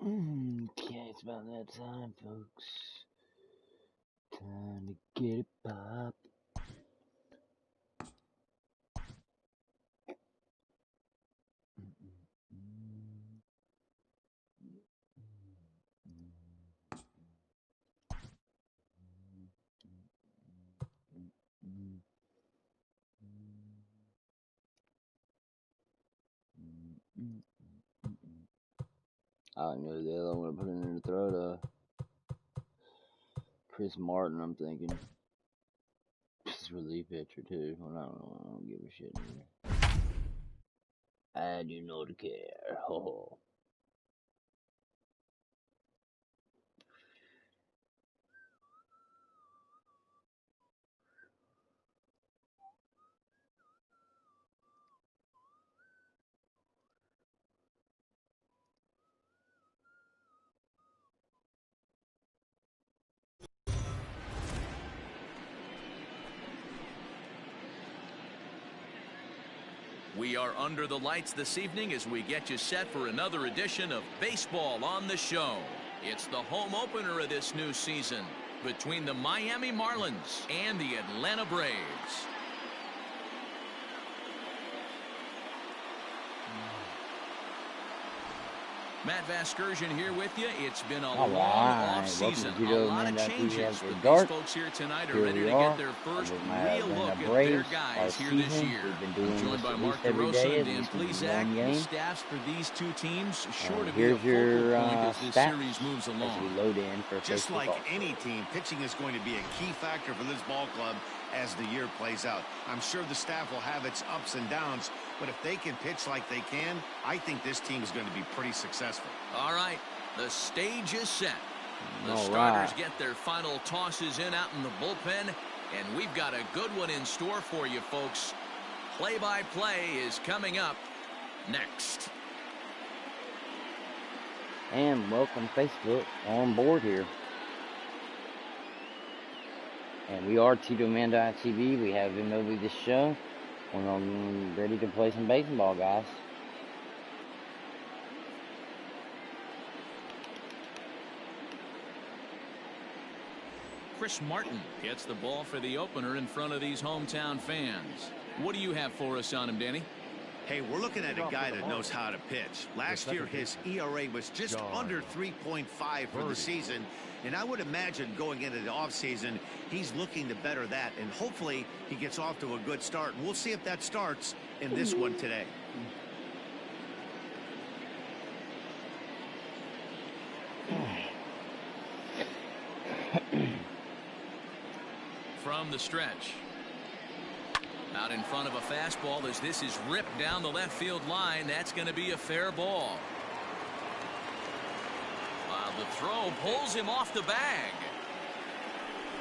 Okay, it's about that time, folks. Time to get it pop. I know the other one I put in the throw to Chris Martin, I'm thinking. He's relief pitcher too. Well, I don't give a shit either. I do not care. Oh. We are under the lights this evening as we get you set for another edition of Baseball on the Show. It's the home opener of this new season between the Miami Marlins and the Atlanta Braves. Matt Vasgersian here with you. It's been a long off-season. A lot of changes, but these folks here tonight are ready to get their first real look at their guys here this year. I'm joined by Mark DeRosa and Dan Plesac. The staffs for these two teams sure to be a focal point as this series moves along. Just like any team, pitching is going to be a key factor for this ball club as the year plays out. I'm sure the staff will have its ups and downs, but if they can pitch like they can, I think this team is going to be pretty successful. All right, the stage is set. The starters get their final tosses in out in the bullpen, and we've got a good one in store for you folks. Play-by-play is coming up next. And welcome Facebook on board here. And we are TitoMan.tv. We have MLB this show. We're ready to play some baseball, guys. Chris Martin gets the ball for the opener in front of these hometown fans. What do you have for us on him, Danny? Hey, we're looking at a guy that knows how to pitch. Last year, his ERA was just under 3.5 for the season. And I would imagine going into the offseason, he's looking to better that. And hopefully he gets off to a good start. And we'll see if that starts in this one today. From the stretch. Out in front of a fastball as this is ripped down the left field line. That's going to be a fair ball. The throw pulls him off the bag.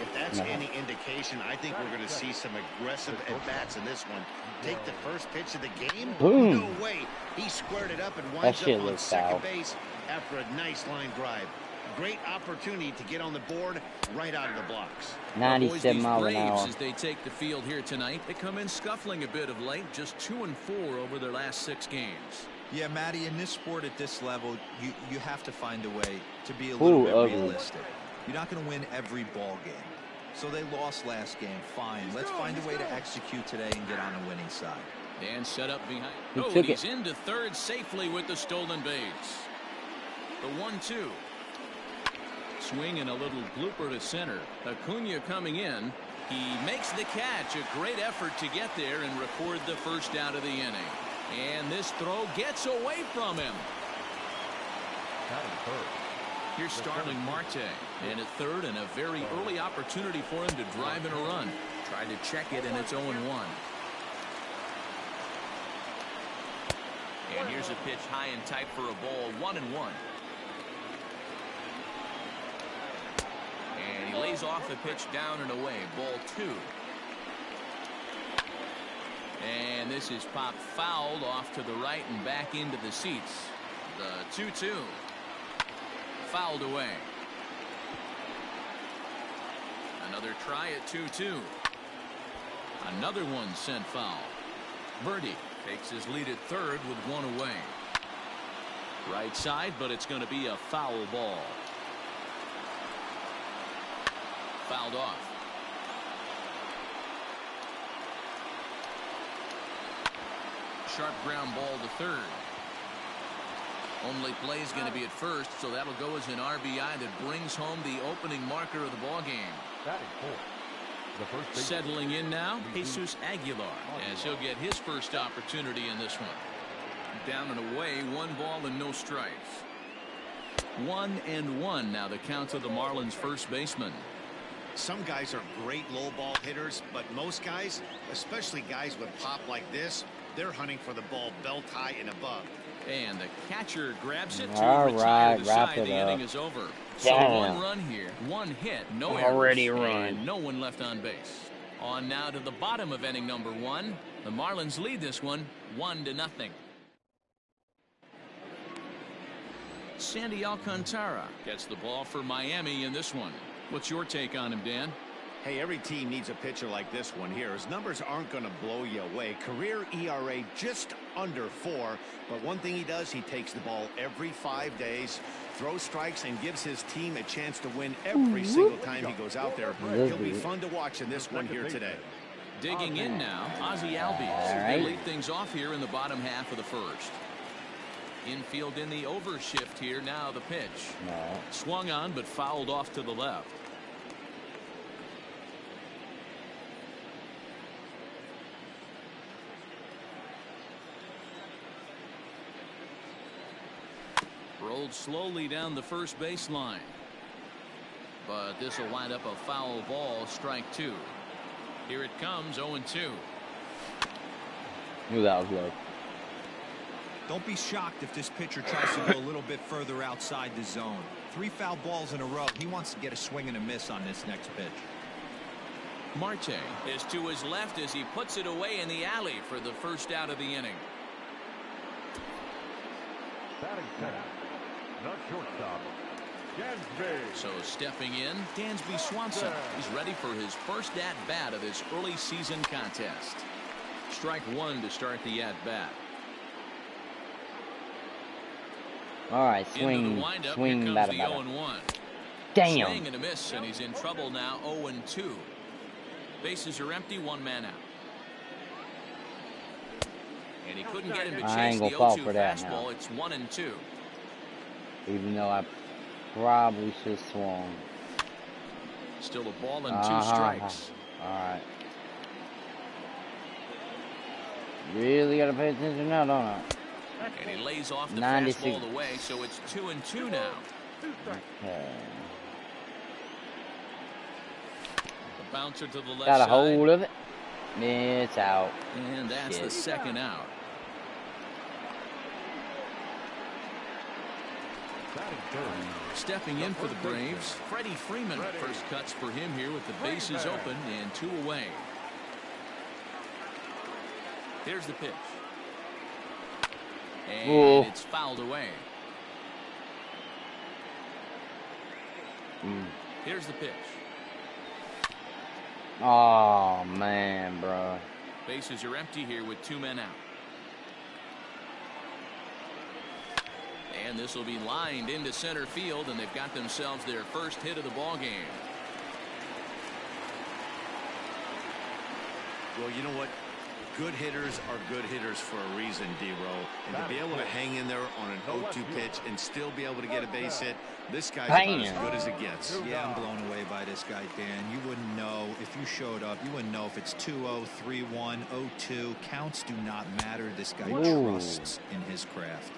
If that's any indication, I think we're going to see some aggressive at-bats in this one. Take the first pitch of the game. Boom. No way. He squared it up and winds up on second base after a nice line drive. Great opportunity to get on the board right out of the blocks. 97 miles an hour. As they take the field here tonight, they come in scuffling a bit of late, just 2-4 over their last 6 games. Yeah, Matty, in this sport at this level, you have to find a way to be a little bit realistic. You're not going to win every ball game. So they lost last game. Fine. Let's find a way to execute today and get on the winning side. Dan set up behind. He's into third safely with the stolen base. The 1-2. swing and a little blooper to center. Acuna coming in. He makes the catch. A great effort to get there and record the first out of the inning. And this throw gets away from him. Here's Starling Marte. And at third, and a very early opportunity for him to drive in a run. Tried to check it, and it's 0-1. And here's a pitch high and tight for a ball, 1-1. And he lays off the pitch down and away, ball 2. And this is popped fouled off to the right and back into the seats. The 2-2. Fouled away. Another try at 2-2. Another one sent foul. Birdie takes his lead at third with one away. Right side, but it's going to be a foul ball. Fouled off. Sharp ground ball to third. Only play is going to be at first, so that'll go as an RBI that brings home the opening marker of the ball game. Settling in now, Jesus Aguilar, as he'll get his first opportunity in this one. Down and away, 1 ball and no strikes. 1-1 now the count of the Marlins first baseman. Some guys are great low ball hitters, but most guys, especially guys with pop like this, they're hunting for the ball belt high and above. And the catcher grabs it to All retire right, the wrap side. it The up. inning is over. So Damn. 1 run here, 1 hit, no Already errors, run. and no one left on base. On now to the bottom of inning number 1. The Marlins lead this one 1-0. Sandy Alcantara gets the ball for Miami in this one. What's your take on him, Dan? Hey, every team needs a pitcher like this one here. His numbers aren't going to blow you away. Career ERA just under 4. But one thing he does, he takes the ball every 5 days, throws strikes, and gives his team a chance to win every single time he goes out there. He'll be fun to watch in this one here today. Digging in now, Ozzie Albies. They lead things off here in the bottom half of the first. Infield in the overshift here. Now the pitch. No. Swung on, but fouled off to the left. Rolled slowly down the first baseline. But this will wind up a foul ball, strike 2. Here it comes, 0-2. Knew that was low. Don't be shocked if this pitcher tries to go a little bit further outside the zone. 3 foul balls in a row. He wants to get a swing and a miss on this next pitch. Marte is to his left as he puts it away in the alley for the first out of the inning. Batting center, the shortstop, Dansby. So stepping in, Dansby Swanson. He's ready for his first at-bat of this early season contest. Strike 1 to start the at-bat. All right, swing, swing, batter, batter. Damn. Swing and a miss, and he's in trouble now. 0-2. Bases are empty. 1 man out. And he couldn't get him to chase the 0-2 fastball. It's 1-2. Even though I probably should have swung. Still a ball and 2 strikes. All right. Really got to pay attention now, don't I? And he lays off the 96. fastball away, so it's 2-2 now. Okay. The bouncer to the left Got a side. hold of it. It's out. And that's Shit. the second out. Stepping in for the Braves, Freddie Freeman. First cuts for him here with the bases open and 2 away. Here's the pitch. And it's fouled away. Here's the pitch. Oh, man, bro. Bases are empty here with 2 men out. And this will be lined into center field, and they've got themselves their first hit of the ball game. Well, you know what? Good hitters are good hitters for a reason, D-Row. And to be able to hang in there on an 0-2 pitch and still be able to get a base hit, this guy's about as good as it gets. Yeah, I'm blown away by this guy, Dan. You wouldn't know if you showed up. You wouldn't know if it's 2-0, 3-1, 0-2. Counts do not matter. This guy trusts in his craft.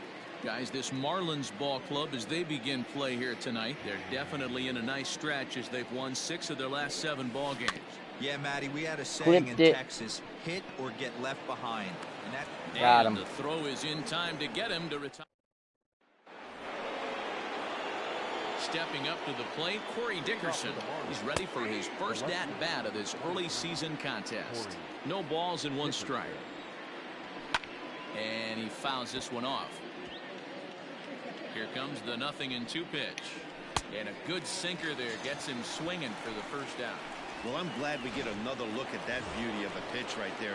Guys, this Marlins ball club, as they begin play here tonight, they're definitely in a nice stretch as they've won 6 of their last 7 ball games. Yeah, Matty, we had a saying in Texas, hit or get left behind. And that got him. The throw is in time to get him to retire. Stepping up to the plate, Corey Dickerson. He's ready for his first at-bat of this early season contest. No balls and 1 strike. And he fouls this one off. Here comes the 0-2 pitch. And a good sinker there gets him swinging for the first out. Well, I'm glad we get another look at that beauty of a pitch right there.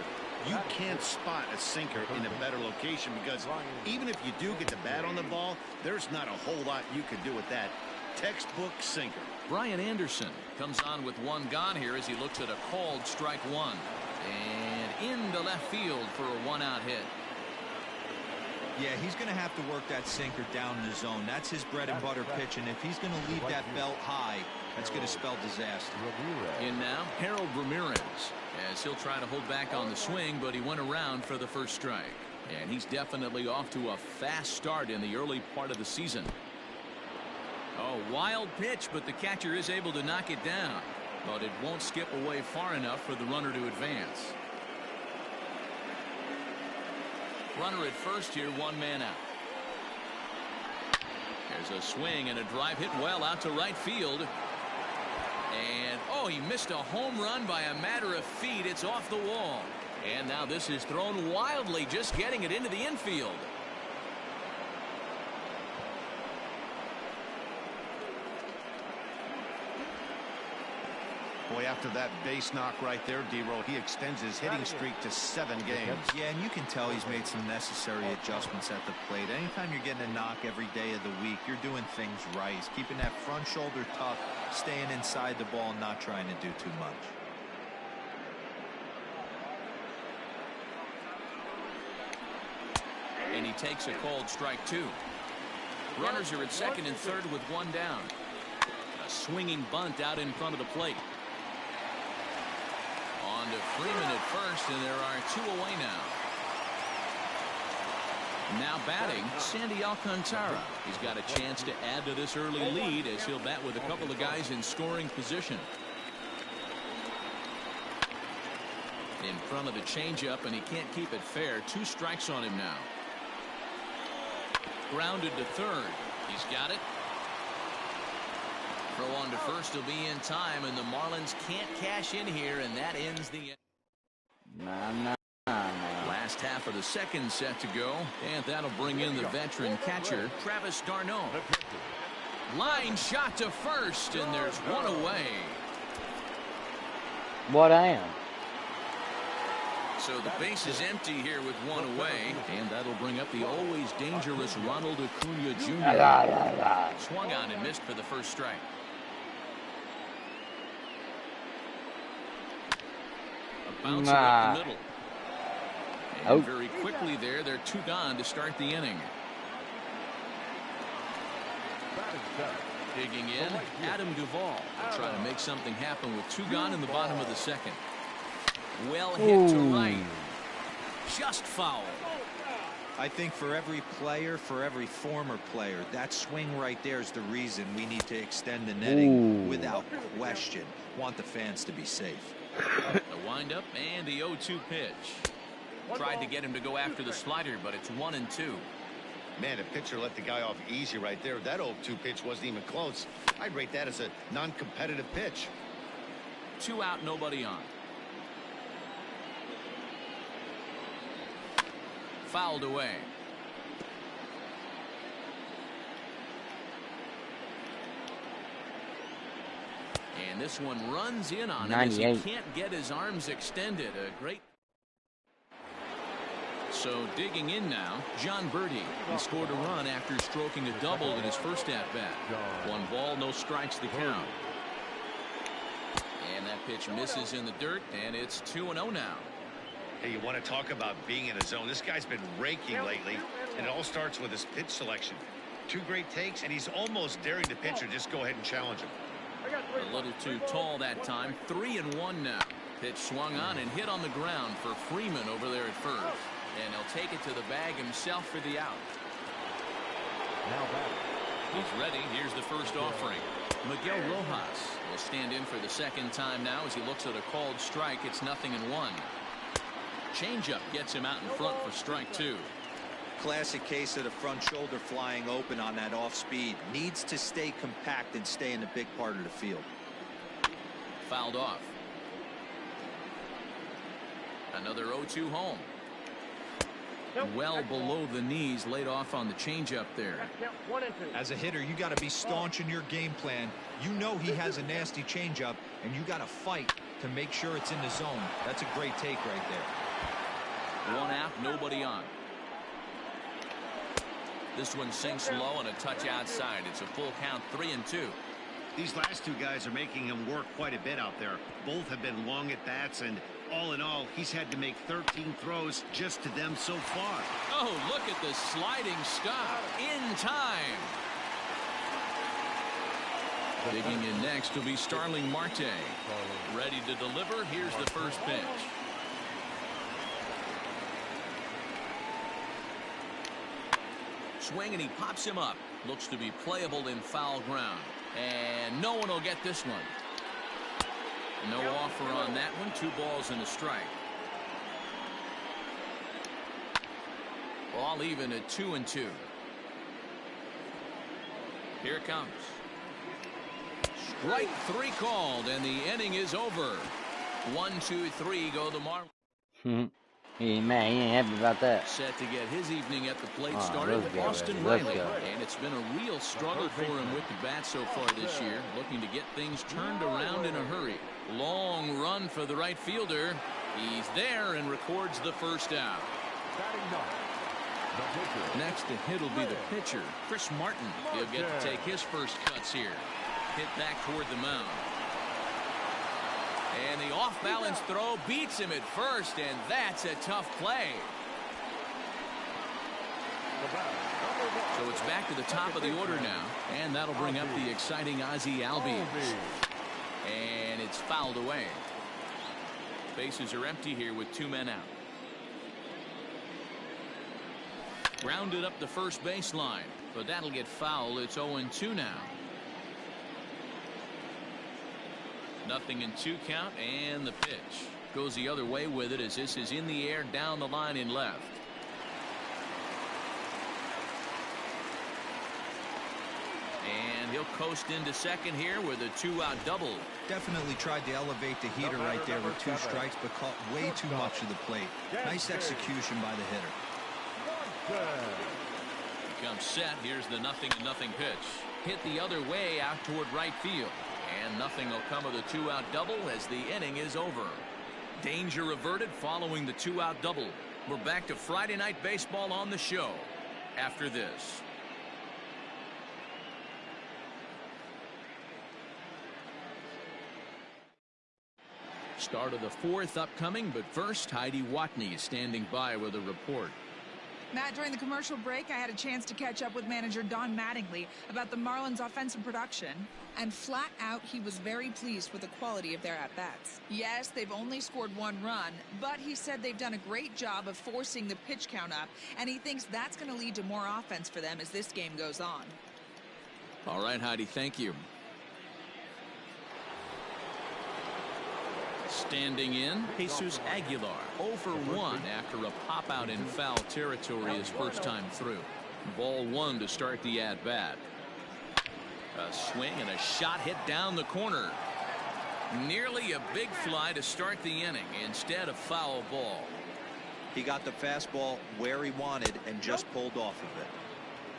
You can't spot a sinker in a better location because even if you do get the bat on the ball, there's not a whole lot you can do with that. Textbook sinker. Brian Anderson comes on with 1 gone here as he looks at a called strike 1. And into left field for a 1-out hit. Yeah, he's going to have to work that sinker down in the zone. That's his bread and butter pitch, and if he's going to leave that belt high, that's going to spell disaster. In now, Harold Ramirez, as he'll try to hold back on the swing, but he went around for the first strike. And he's definitely off to a fast start in the early part of the season. Oh, wild pitch, but the catcher is able to knock it down. But it won't skip away far enough for the runner to advance. Runner at first here, 1 man out. There's a swing and a drive hit well out to right field. And, oh, he missed a home run by a matter of feet. It's off the wall. And now this is thrown wildly, just getting it into the infield. Boy, after that base knock right there, D-Row, he extends his hitting streak to 7 games. Yeah, and you can tell he's made some necessary adjustments at the plate. Anytime you're getting a knock every day of the week, you're doing things right. He's keeping that front shoulder tucked, staying inside the ball, and not trying to do too much. And he takes a called strike 2. Runners are at second and third with 1 down. A swinging bunt out in front of the plate. On to Freeman at first, and there are 2 away now. Now batting, Sandy Alcantara. He's got a chance to add to this early lead as he'll bat with a couple of guys in scoring position. In front of the changeup, and he can't keep it fair. 2 strikes on him now. Grounded to third. He's got it. Throw on to first will be in time, and the Marlins can't cash in here, and that ends the last half of the second set to go, and that'll bring in the veteran catcher, Travis d'Arnaud. Line shot to first, and there's 1 away. What I am. So the base is empty here with 1 away, and that'll bring up the always dangerous Ronald Acuna Jr. Swung on and missed for the first strike. A bouncer up the middle. And very quickly there, they're 2 gone to start the inning. Digging in, Adam Duvall trying to make something happen with 2 gone in the bottom of the second. Well hit to right. Just foul. I think for every player, for every former player, that swing right there is the reason we need to extend the netting without question. Want the fans to be safe. The windup and the 0-2 pitch. Tried to get him to go after the slider, but it's 1-2. Man, the pitcher let the guy off easy right there. That 0-2 pitch wasn't even close. I'd rate that as a non-competitive pitch. 2 out, nobody on. Fouled away. And this one runs in on him as he can't get his arms extended. A great. So digging in now, John Birdie. He scored a run after stroking a double in his first at-bat. 1 ball, no strikes the count. And that pitch misses in the dirt, and it's 2-0 now. Hey, you want to talk about being in a zone? This guy's been raking lately, and it all starts with his pitch selection. 2 great takes, and he's almost daring the pitcher just go ahead and challenge him. A little too tall that time. 3-1 now. Pitch swung on and hit on the ground for Freeman over there at first. And he'll take it to the bag himself for the out. Now back. He's ready. Here's the first offering. Miguel Rojas will stand in for the second time now as he looks at a called strike. It's 0-1. Changeup gets him out in front for strike 2. Classic case of the front shoulder flying open on that off speed. Needs to stay compact and stay in the big part of the field. Fouled off. Another 0-2 home. Well below the knees, laid off on the changeup there. As a hitter, you got to be staunch in your game plan. You know he has a nasty changeup, and you got to fight to make sure it's in the zone. That's a great take right there. 1 out, nobody on. This one sinks low and a touch outside. It's a full count, 3-2. These last 2 guys are making him work quite a bit out there. Both have been long at bats, and all in all, he's had to make 13 throws just to them so far. Oh, look at the sliding stop in time. Digging in next will be Starling Marte. Ready to deliver. Here's the first pitch. Swing, and he pops him up. Looks to be playable in foul ground. And no one will get this one. No offer on that one. 2 balls and a strike. All even at 2-2. Here it comes. Strike 3 called, and the inning is over. 1, 2, 3 go the Marlins. Man, he ain't happy about that. Set to get his evening at the plate started with Austin Riley. And it's been a real struggle for him with the bat so far this year. Looking to get things turned around in a hurry. Long run for the right fielder. He's there and records the first out. Next to hit will be the pitcher, Chris Martin. He'll get to take his first cuts here. Hit back toward the mound. And the off-balance throw beats him at first, and that's a tough play. So it's back to the top of the order now, and that'll bring up the exciting Ozzie Albies. And it's fouled away. Bases are empty here with 2 men out. Grounded up the first baseline, but that'll get foul. It's 0-2 now. 0-2 count, and the pitch goes the other way with it as this is in the air down the line in left. And he'll coast into second here with a 2-out double. Definitely tried to elevate the heater right there with 2 strikes, but caught way too much of the plate. Nice execution by the hitter. Comes set. Here's the 0-0 pitch. Hit the other way out toward right field. And nothing will come of the 2-out double as the inning is over. Danger averted following the 2-out double. We're back to Friday Night Baseball on the show after this. Start of the 4th upcoming, but first Heidi Watney is standing by with a report. Matt, during the commercial break, I had a chance to catch up with manager Don Mattingly about the Marlins' offensive production. And flat out, he was very pleased with the quality of their at-bats. Yes, they've only scored 1 run, but he said they've done a great job of forcing the pitch count up, and he thinks that's going to lead to more offense for them as this game goes on. All right, Heidi, thank you. Standing in, Jesus Aguilar, 0 for 1 after a pop-out in foul territory his first time through. Ball 1 to start the at-bat. A swing and a shot hit down the corner. Nearly a big fly to start the inning. Instead, a foul ball. He got the fastball where he wanted and just pulled off of it.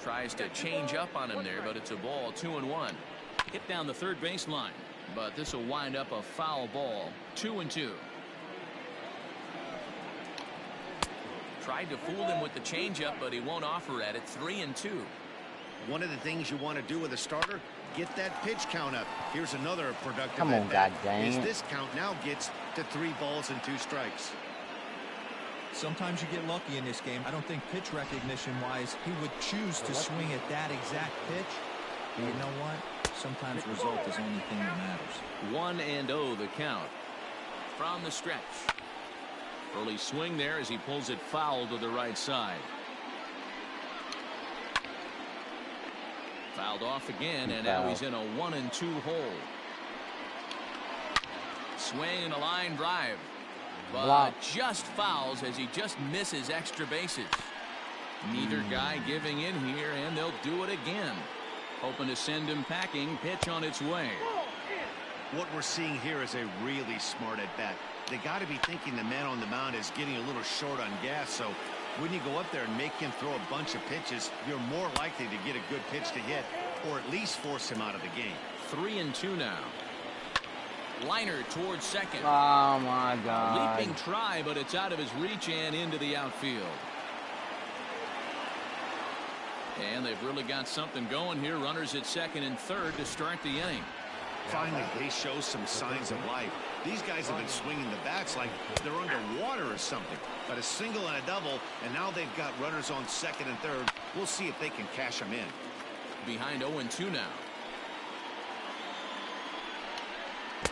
Tries to change up on him there, but it's a ball. 2-1. Hit down the third baseline. But this will wind up a foul ball. 2-2. Tried to fool him with the changeup, but he won't offer at it. 3-2. One of the things you want to do with a starter, get that pitch count up. Here's another productive Come on, at-bat. God dang it. This count now gets to 3 balls and 2 strikes. Sometimes you get lucky in this game. I don't think pitch recognition-wise he would choose to swing at that exact pitch. But you know what? Sometimes result is the only thing that matters. 1-0 the count. From the stretch. Early swing there as he pulls it foul to the right side. Fouled off again, and now he's in a 1-2 hole. Swing and a line drive. But just fouls as he just misses extra bases. Neither guy giving in here, and they'll do it again. Hoping to send him packing. Pitch on its way. What we're seeing here is a really smart at bat. They got to be thinking the man on the mound is getting a little short on gas, so when you go up there and make him throw a bunch of pitches, you're more likely to get a good pitch to hit, or at least force him out of the game. 3-2 now. Liner towards second. Oh my God. Leaping try, but it's out of his reach and into the outfield. And they've really got something going here. Runners at second and third to start the inning. Finally, they show some signs of life. These guys have been swinging the bats like they're underwater or something. But a single and a double, and now they've got runners on second and third. We'll see if they can cash them in. Behind 0-2 now.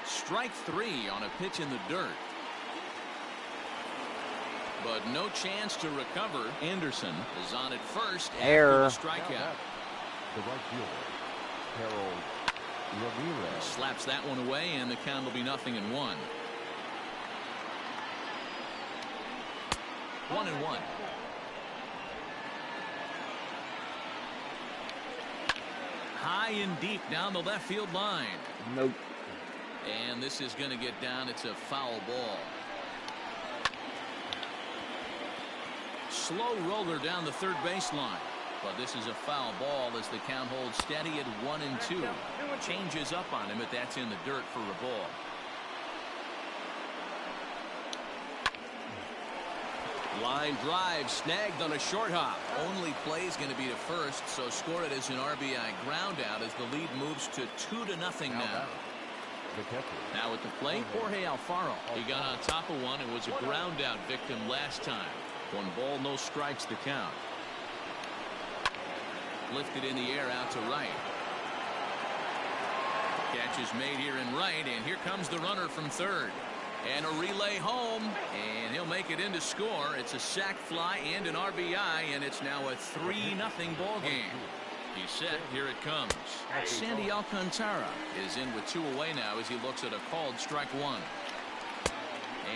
Strike 3 on a pitch in the dirt. But no chance to recover. Anderson is on at first. Error. Strikeout. The right fielder, Harold Ramirez. Slaps that one away, and the count will be 0-1. 1-1. High and deep down the left field line. Nope. And this is going to get down. It's a foul ball. Slow roller down the third baseline. But this is a foul ball as the count holds steady at 1-2. Changes up on him, but that's in the dirt for a ball. Line drive snagged on a short hop. Only play is going to be to first, so score it as an RBI ground out as the lead moves to 2-0 now. Now at the plate, Jorge Alfaro. He got on top of one and was a ground out victim last time. 1 ball, no strikes the count. Lifted in the air out to right. Catch is made here in right, and here comes the runner from third. And a relay home, and he'll make it in to score. It's a sac fly and an RBI, and it's now a 3-0 ball game. He's set. Here it comes. Sandy Alcantara is in with 2 away now as he looks at a called strike 1.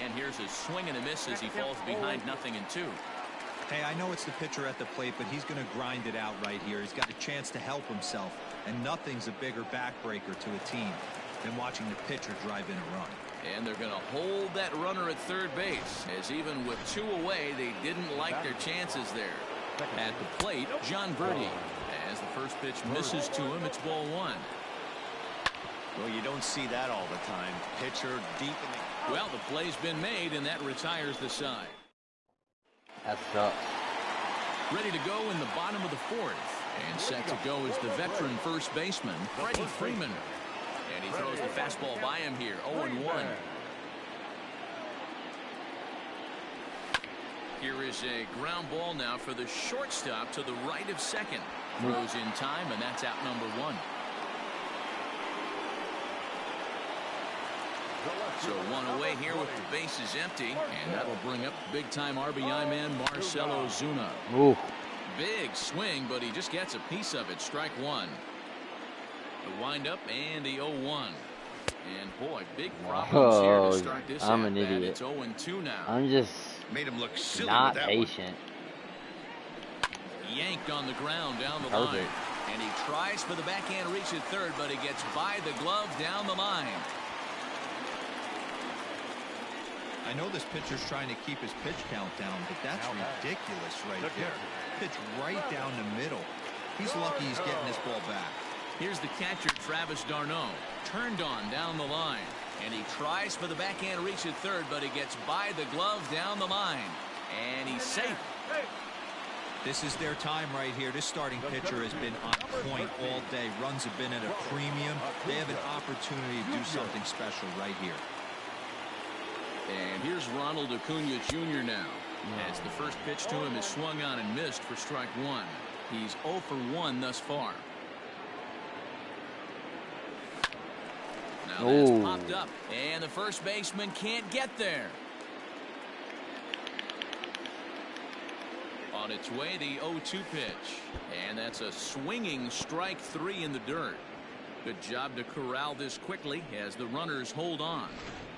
And here's a swing and a miss as he falls behind 0-2. Hey, I know it's the pitcher at the plate, but he's going to grind it out right here. He's got a chance to help himself, and nothing's a bigger backbreaker to a team than watching the pitcher drive in a run. And they're going to hold that runner at third base, as even with 2 away, they didn't like their chances there. At the plate, John Verdi. As the first pitch misses to him, it's ball 1. Well, you don't see that all the time. Pitcher deep in the... Well, the play's been made, and that retires the side. That sucks. Ready to go in the bottom of the 4th. And set to go is the veteran first baseman, Freddie Freeman. And he throws the fastball by him here, 0-1. Here is a ground ball now for the shortstop to the right of second. Throws in time, and that's out number 1. So 1 away here with the bases empty, and that'll bring up big-time RBI man Marcell Ozuna. Ooh. Big swing, but he just gets a piece of it. Strike 1. The windup and the 0-1. And boy, big problems here to start this. I'm an idiot. It's 0-2 now. I'm just Made him look silly not with that patient. Yanked on the ground down the line. And he tries for the backhand reach at third, but he gets by the glove down the line. I know this pitcher's trying to keep his pitch count down, but that's ridiculous right there. Pitch right down the middle. He's lucky he's getting this ball back. Here's the catcher, Travis d'Arnaud. Turned on down the line. And he tries for the backhand reach at third, but he gets by the glove down the line. And he's safe. This is their time right here. This starting pitcher has been on point all day. Runs have been at a premium. They have an opportunity to do something special right here. And here's Ronald Acuna Jr. now. first pitch to him is swung on and missed for strike one. He's 0 for 1 thus far. Now that's popped up, and the first baseman can't get there. On its way, the 0-2 pitch. And that's a swinging strike 3 in the dirt. Good job to corral this quickly as the runners hold on.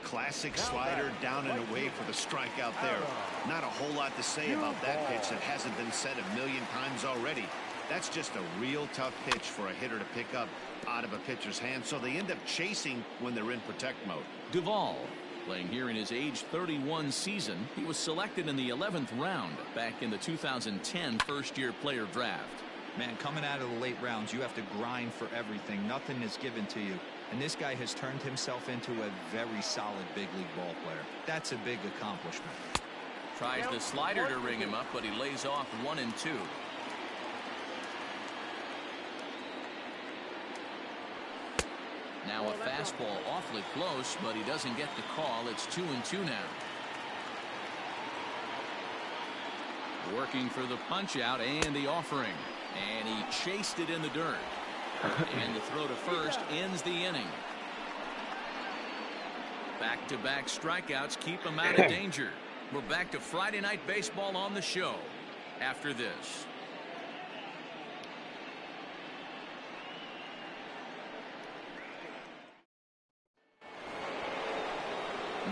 Classic slider down and away for the strike out there. Not a whole lot to say about that pitch that hasn't been said a million times already. That's just a real tough pitch for a hitter to pick up out of a pitcher's hand, so they end up chasing when they're in protect mode. Duvall, playing here in his age 31 season. He was selected in the 11th round back in the 2010 first-year player draft. Man, coming out of the late rounds, you have to grind for everything. Nothing is given to you. And this guy has turned himself into a very solid big league ball player. That's a big accomplishment. Tries the slider to ring him up, but he lays off 1 and 2. Now a fastball awfully close, but he doesn't get the call. It's 2 and 2 now. Working for the punch out and the offering. And he chased it in the dirt. And the throw to first ends the inning. Back-to-back strikeouts keep him out of danger. We're back to Friday Night Baseball on the show after this.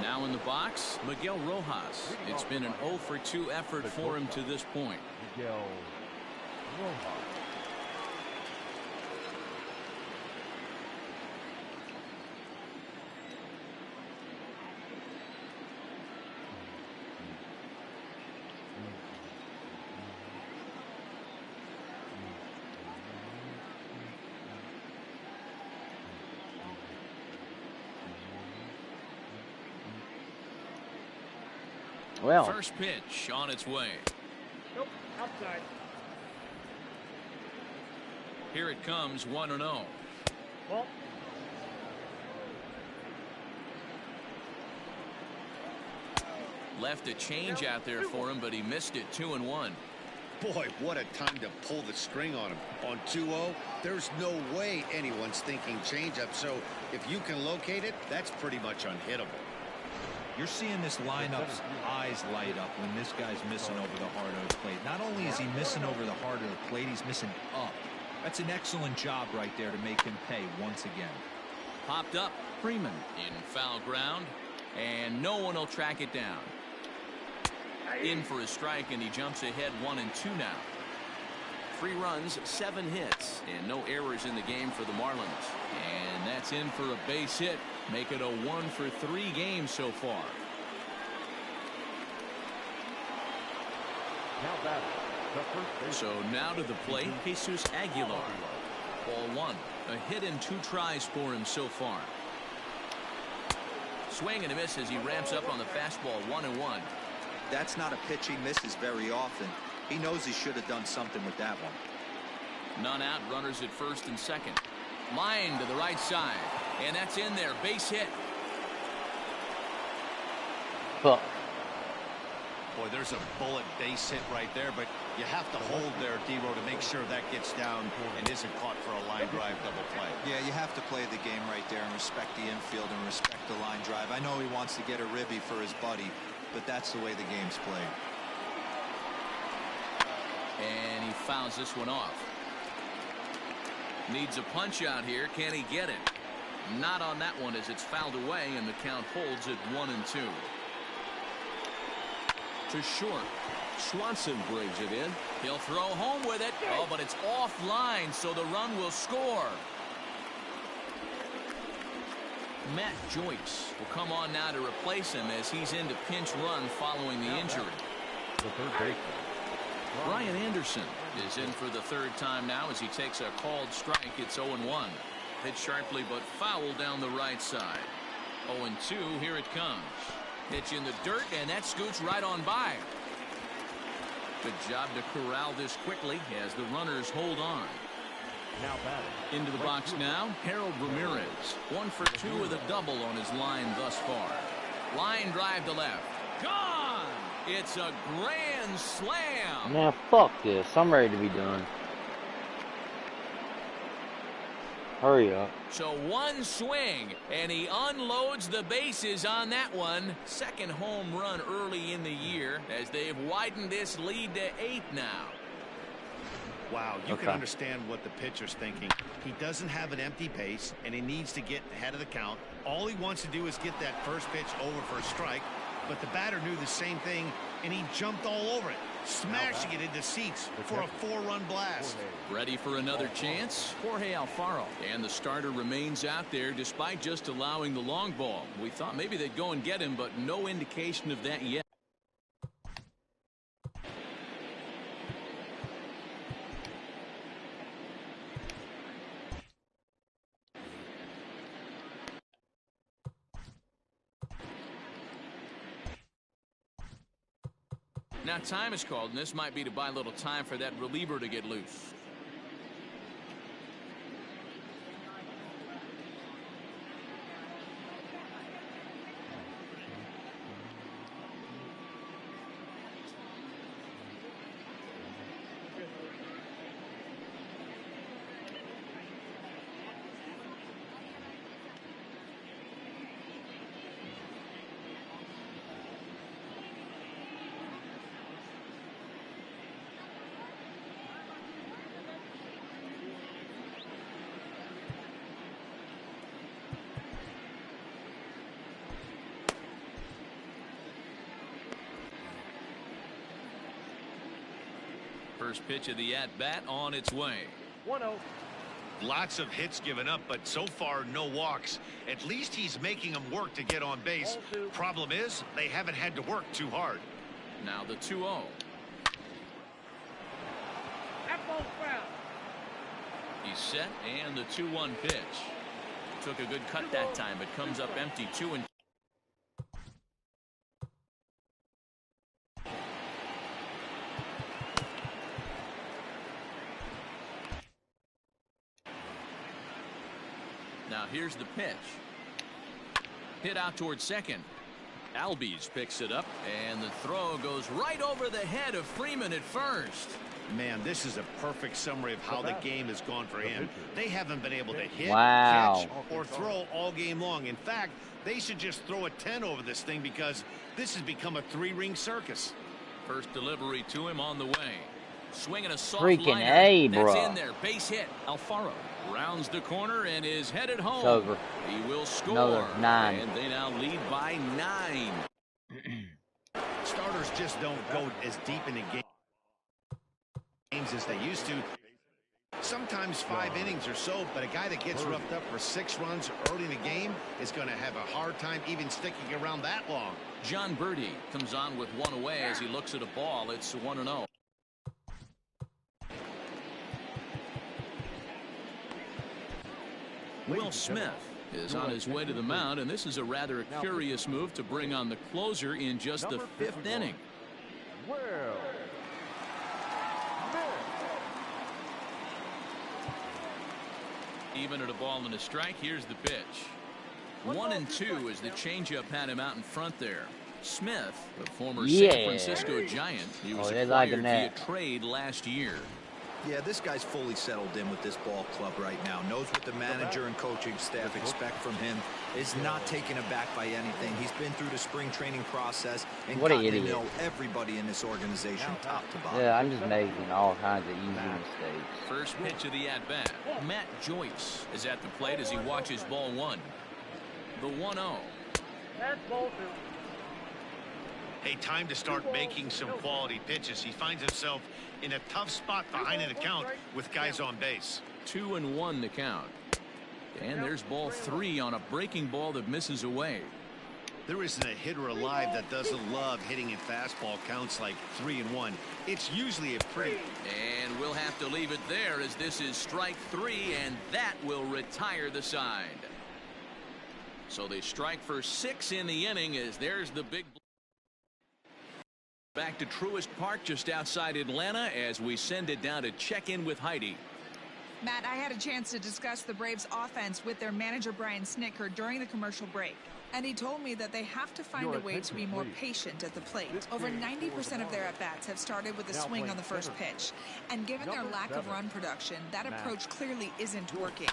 Now in the box, Miguel Rojas. It's been an 0 for 2 effort for him to this point. Miguel Rojas. Well, first pitch on its way. Nope, outside. Here it comes, 1-0. Well, left a change out there for him, but he missed it. 2-1. Boy, what a time to pull the string on him. On 2-0, there's no way anyone's thinking changeup. So if you can locate it, that's pretty much unhittable. You're seeing this lineup's eyes light up when this guy's missing over the heart of the plate. Not only is he missing over the heart of the plate, he's missing up. That's an excellent job right there to make him pay once again. Popped up. Freeman in foul ground, and no one will track it down. In for a strike, and he jumps ahead 1 and 2 now. 3 runs, 7 hits, and no errors in the game for the Marlins. And that's in for a base hit. Make it a 1 for 3 games so far. Now batting, the first base. So now to the plate, Jesus Aguilar. Ball 1. A hit in 2 tries for him so far. Swing and a miss as he ramps up on the fastball. 1-1. That's not a pitch he misses very often. He knows he should have done something with that one. None out, runners at first and second. Line to the right side, and that's in there. Base hit. Fuck. Boy, there's a bullet base hit right there, but you have to hold there, D-Row, to make sure that gets down and isn't caught for a line drive double play. Yeah, you have to play the game right there and respect the infield and respect the line drive. I know he wants to get a ribby for his buddy, but that's the way the game's played. And he fouls this one off. Needs a punch out here. Can he get it? Not on that one as it's fouled away, and the count holds at 1 and 2. To short. Swanson brings it in. He'll throw home with it. Oh, but it's offline, so the run will score. Matt Joyce will come on now to replace him as he's into pinch run following the injury. The third baseman. Brian Anderson is in for the 3rd time now as he takes a called strike. It's 0-1. Hit sharply but foul down the right side. 0-2. Here it comes. Pitch in the dirt, and that scoots right on by. Good job to corral this quickly as the runners hold on. Now batting. Into the box now, Harold Ramirez. 1 for 2 with a double on his line thus far. Line drive to left. Gone! It's a grand slam. Man, fuck this. I'm ready to be done. Hurry up. So one swing, and he unloads the bases on that one. Second home run early in the year as they've widened this lead to 8 now. Wow, you can understand what the pitcher's thinking. He doesn't have an empty base, and he needs to get ahead of the count. All he wants to do is get that first pitch over for a strike, but the batter knew the same thing, and he jumped all over it, smashing it into seats for a 4-run blast. Ready for another chance? Jorge Alfaro. And the starter remains out there despite just allowing the long ball. We thought maybe they'd go and get him, but no indication of that yet. Now time is called, and this might be to buy a little time for that reliever to get loose. First pitch of the at-bat on its way. 1-0. Lots of hits given up, but so far no walks. At least he's making them work to get on base. Problem is, they haven't had to work too hard. Now the 2-0. That ball's foul. He's set, and the 2-1 pitch. Took a good cut that time, but comes up empty. 2-2. Now here's the pitch. Hit out towards second. Albies picks it up, and the throw goes right over the head of Freeman at first. Man, this is a perfect summary of how the game has gone for him. They haven't been able to hit, Wow. catch, or throw all game long. In fact, they should just throw a 10 over this thing because this has become a 3-ring circus. First delivery to him on the way. Swinging a soft Freaking liner. A, That's bruh. in there. Base hit. Alfaro rounds the corner and is headed home. It's over. He will score. Another 9. And they now lead by 9. Starters just don't go as deep into games as they used to. Sometimes 5 innings or so, but a guy that gets roughed up for 6 runs early in the game is going to have a hard time even sticking around that long. John Birdie comes on with 1 away as he looks at a ball. It's 1-0. Will Smith is on his way to the mound, and this is a rather curious move to bring on the closer in just the 5th inning. Even at a ball and a strike, here's the pitch. 1-2 as the changeup had him out in front there. Smith, a former San Francisco Giant, he was acquired via trade last year. Yeah, this guy's fully settled in with this ball club right now. Knows what the manager and coaching staff expect from him. Is not taken aback by anything. He's been through the spring training process and got to know everybody in this organization top to bottom. Yeah, I'm just making all kinds of easy mistakes. First pitch of the at-bat. Matt Joyce is at the plate as he watches ball 1. The 1-0. That's ball 2. Hey, time to start making some quality pitches. He finds himself in a tough spot behind an account with guys on base. 2-1 the count. And there's ball 3 on a breaking ball that misses away. There isn't a hitter alive that doesn't love hitting in fastball counts like 3-1. It's usually a pretty... And we'll have to leave it there as this is strike 3, and that will retire the side. So they strike for 6 in the inning as there's the big... Back to Truist Park just outside Atlanta as we send it down to check in with Heidi. Matt, I had a chance to discuss the Braves offense with their manager Brian Snitker during the commercial break. And he told me that they have to find a way to be more patient at the plate. Over 90% of their at-bats have started with a swing on the first pitch. And given their lack of run production, that approach clearly isn't working.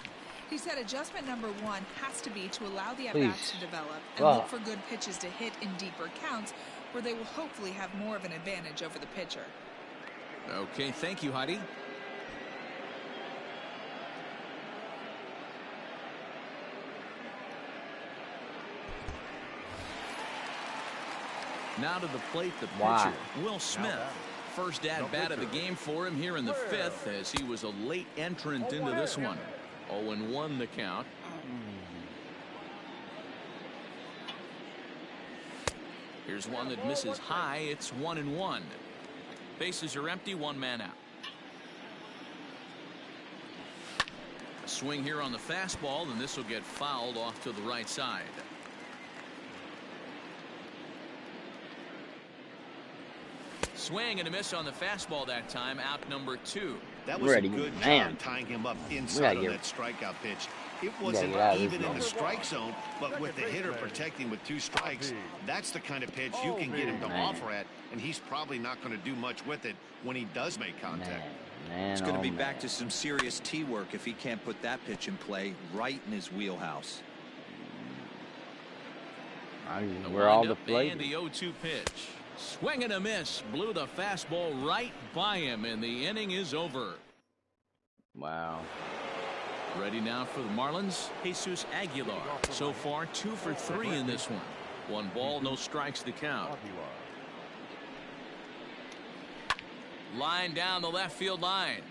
He said adjustment number 1 has to be to allow the at-bats to develop and look for good pitches to hit in deeper counts where they will hopefully have more of an advantage over the pitcher. Okay, thank you, Heidi. Now to the plate, the pitcher, Will Smith. First at-bat of the game for him here in the 5th, as he was a late entrant into this one. 0-1 the count. Here's one that misses high. It's 1-1. Bases are empty, 1 man out. A swing here on the fastball, and this will get fouled off to the right side. Swing and a miss on the fastball that time. Out number 2. That was a good job tying him up inside on that strikeout pitch. It wasn't even in the strike zone, but with the hitter protecting with 2 strikes, that's the kind of pitch you can get him to offer at, and he's probably not going to do much with it when he does make contact. It's going to be back to some serious tee work if he can't put that pitch in play right in his wheelhouse. We're all the play. And the 0-2 pitch. Swing and a miss. Blew the fastball right by him, and the inning is over. Wow. Ready now for the Marlins, Jesus Aguilar. So far, 2 for 3 in this one. 1 ball, no strikes to count. Line down the left field line.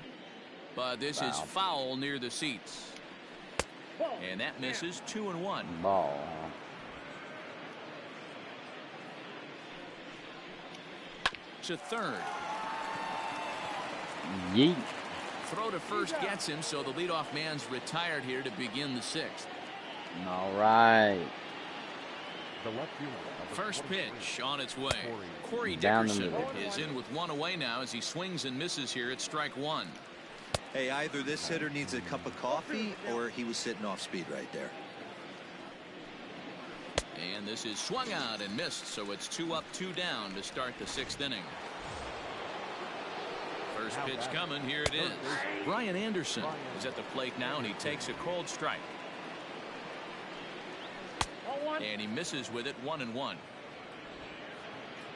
But this is foul near the seats. And that misses. 2-1. Ball. To third. Yeet. Throw to first gets him, so the leadoff man's retired here to begin the 6th. All right. First pitch on its way. Corey Dickerson is in with 1 away now as he swings and misses here at strike 1. Hey, either this hitter needs a cup of coffee or he was sitting off speed right there. And this is swung out and missed, so it's 2 up, 2 down to start the 6th inning. First pitch coming, here it is. Brian Anderson is at the plate now, and he takes a cold strike. And he misses with it. 1-1.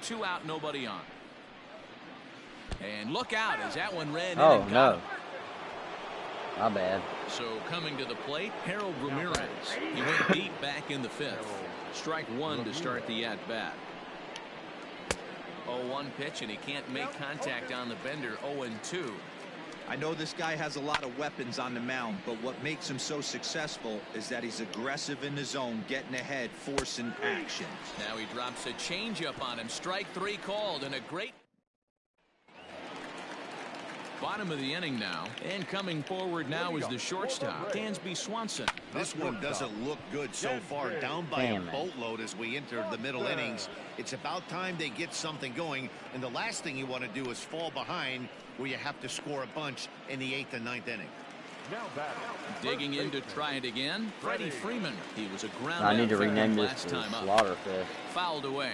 2 out, nobody on. And look out as that one ran in. Oh, no. My bad. So coming to the plate, Harold Ramirez. He went deep back in the 5th. Strike 1 to start the at-bat. 0-1 pitch, and he can't make contact on the bender. 0-2. I know this guy has a lot of weapons on the mound, but what makes him so successful is that he's aggressive in the zone, getting ahead, forcing action. Now he drops a changeup on him. Strike 3 called, and a great bottom of the inning now. And coming forward now is the shortstop, Dansby Swanson. This one doesn't look good so far. Down by a boatload as we enter the middle innings. It's about time they get something going, and the last thing you want to do is fall behind where you have to score a bunch in the 8th and 9th inning. Digging in to try it again, Freddie Freeman. He was a ground I need to rename this last to time up. Slaughterfest. Fouled away.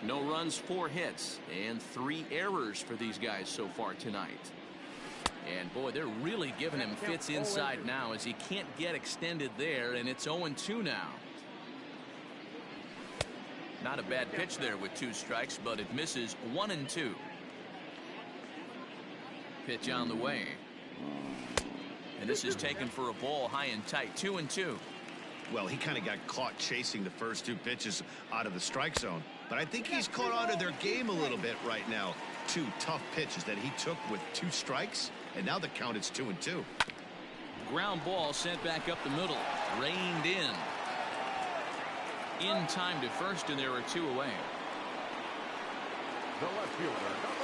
No runs, 4 hits, and 3 errors for these guys so far tonight. And boy, they're really giving him fits inside now as he can't get extended there, and it's 0-2 now. Not a bad pitch there with 2 strikes, but it misses. 1-2. Pitch on the way. And this is taken for a ball high and tight. 2-2. Well, he kind of got caught chasing the first 2 pitches out of the strike zone. But I think he's caught on to their game a little bit right now. 2 tough pitches that he took with 2 strikes, and now the count is 2-2. Ground ball sent back up the middle. Reined in. In time to first, and there are 2 away. The left fielder, number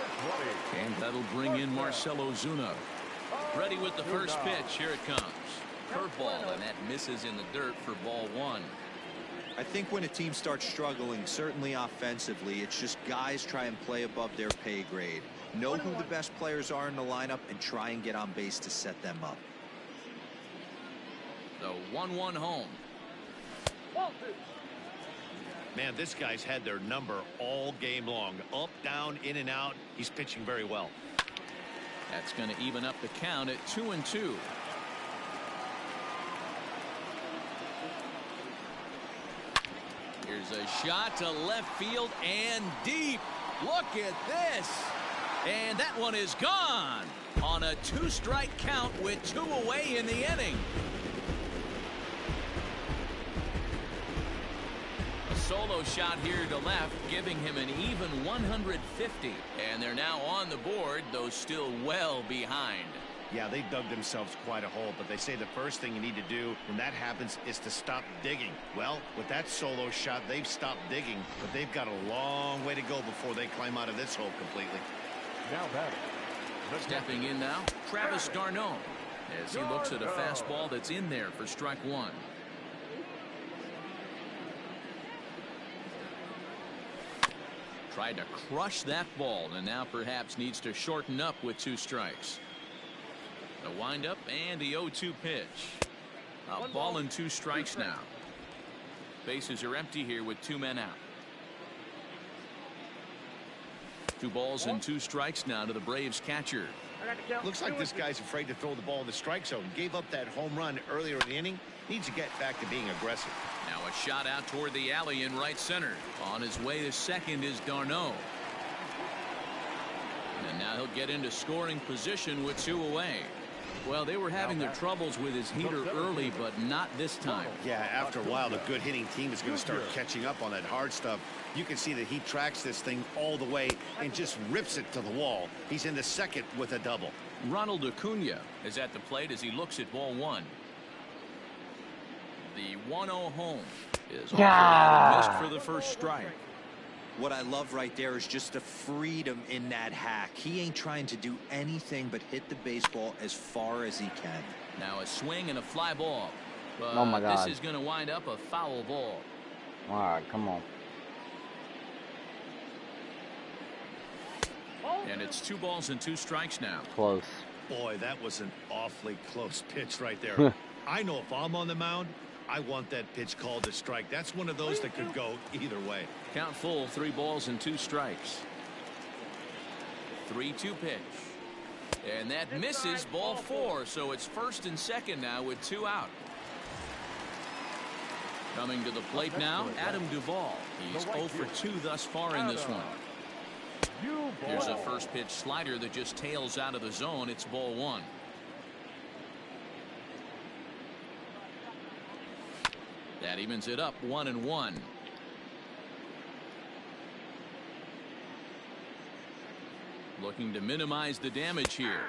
20. And that'll bring in Marcell Ozuna. Ready with the first pitch. Here it comes. Curveball, and that misses in the dirt for ball 1. I think when a team starts struggling, certainly offensively, it's just guys try and play above their pay grade. Know who the best players are in the lineup and try and get on base to set them up. The 1-1 home. Ball 2. Man, this guy's had their number all game long. Up, down, in and out. He's pitching very well. That's going to even up the count at 2-2. Here's a shot to left field and deep. Look at this. And that one is gone on a 2-strike count with 2 away in the inning. A solo shot here to left, giving him an even 150. And they're now on the board, though still well behind. Yeah, they dug themselves quite a hole, but they say the first thing you need to do when that happens is to stop digging. Well, with that solo shot, they've stopped digging, but they've got a long way to go before they climb out of this hole completely. Now batting. Stepping in now, Travis d'Arnaud, as he looks at a fastball that's in there for strike 1. Tried to crush that ball, and now perhaps needs to shorten up with 2 strikes. The windup and the 0-2 pitch. A ball and 2 strikes now. Bases are empty here with 2 men out. 2 balls and 2 strikes now to the Braves catcher. Looks like this guy's afraid to throw the ball in the strike zone. Gave up that home run earlier in the inning. Needs to get back to being aggressive. Now a shot out toward the alley in right center. On his way to second is d'Arnaud. And now he'll get into scoring position with 2 away. Well, they were having their troubles with his heater early, but not this time. Yeah, after a while, the good hitting team is going to start catching up on that hard stuff. You can see that he tracks this thing all the way and just rips it to the wall. He's in the second with a double. Ronald Acuna is at the plate as he looks at ball 1. The 1-0 home is missed for the first strike. What I love right there is just the freedom in that hack. He ain't trying to do anything but hit the baseball as far as he can. Now a swing and a fly ball. But oh my God. This is going to wind up a foul ball. All right, come on. And it's 2 balls and 2 strikes now. Close. Boy, that was an awfully close pitch right there. I know if I'm on the mound, I want that pitch called a strike. That's one of those that could go either way. Count full, 3 balls and 2 strikes. 3-2 pitch. And that misses, ball 4. So it's first and second now with 2 out. Coming to the plate now, Adam Duvall. He's 0 for 2 thus far in this one. Here's a first pitch slider that just tails out of the zone. It's ball 1. That evens it up 1-1. Looking to minimize the damage here.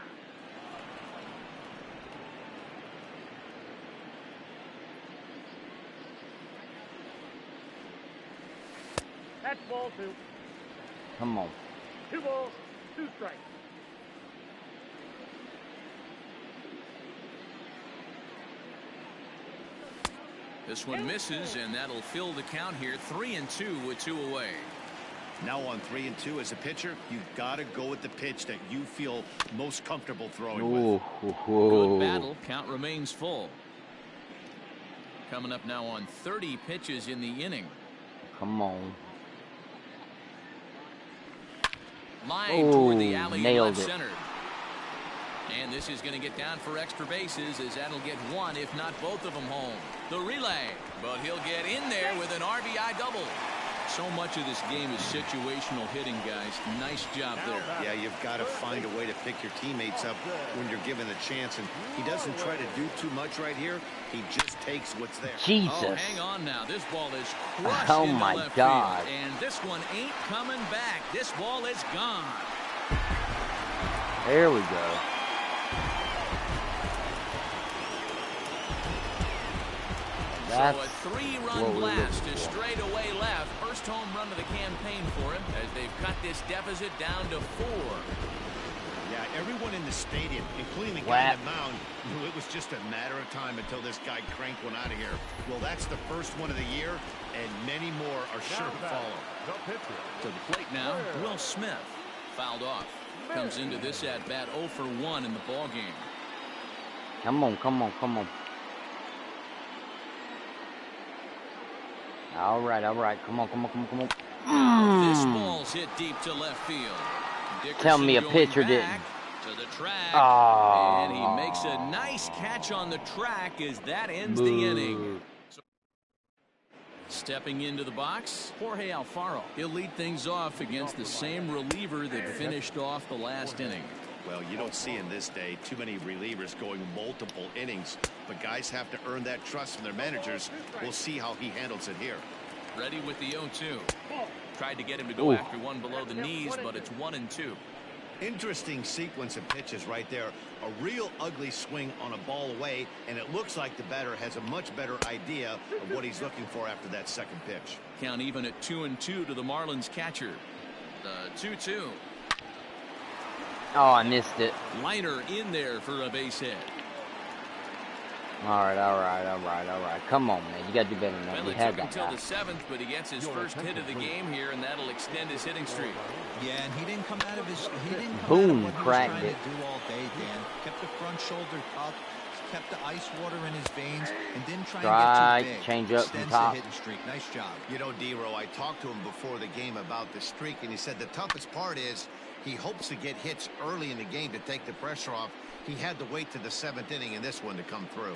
That's ball 2. Come on. 2 balls, 2 strikes. This one misses, and that'll fill the count here. 3-2 with 2 away. Now on 3-2 as a pitcher, you've got to go with the pitch that you feel most comfortable throwing with. Good battle. Count remains full. Coming up now on 30 pitches in the inning. Come on. Line toward the alley in left it. center. And this is going to get down for extra bases, as that'll get 1, if not both of them, home. The relay, but he'll get in there with an RBI double. So much of this game is situational hitting, guys. Nice job there. Yeah, you've got to find a way to pick your teammates up when you're given a chance, and he doesn't try to do too much right here. He just takes what's there. Jesus. Oh, hang on now. This ball is crushed Oh into my left God. field, and this one ain't coming back. This ball is gone. There we go. That's so a 3-run blast to straightaway left. First home run of the campaign for him, as they've cut this deficit down to 4. Yeah, everyone in the stadium, including the guy on the mound, knew it was just a matter of time until this guy cranked one out of here. Well, that's the first one of the year, and many more are sure to follow. To the plate now, Will Smith. Fouled off. Comes into this at-bat 0 for 1 in the ballgame. Come on, come on, come on. All right. Come on. This ball's hit deep to left field. Dickerson Tell me a pitcher didn't. To the track. Oh. And he makes a nice catch on the track as that ends the inning. Stepping into the box, Jorge Alfaro. He'll lead things off against the same reliever that finished off the last inning. Well, you don't see in this day too many relievers going multiple innings, but guys have to earn that trust from their managers. We'll see how he handles it here. Ready with the 0-2. Tried to get him to go after one below the knees, but it's 1-2. Interesting sequence of pitches right there. A real ugly swing on a ball away, and it looks like the batter has a much better idea of what he's looking for after that second pitch. Count even at 2-2 to the Marlins catcher. The 2-2. Oh, I missed it. Liner in there for a base hit. All right. Come on, man. You got to do better than that. Well, it took until the 7th, but he gets his first hit of the game here, and that'll extend his hitting streak. Yeah, and he didn't come out of his. Boom, what he was cracked trying it. to do all day, Dan. Kept the front shoulder up, kept the ice water in his veins, and didn't try and get too big. Change up from Extends top. the hitting streak. Nice job. You know, D-Row, I talked to him before the game about the streak, and he said the toughest part is he hopes to get hits early in the game to take the pressure off. He had to wait to the 7th inning in this one to come through.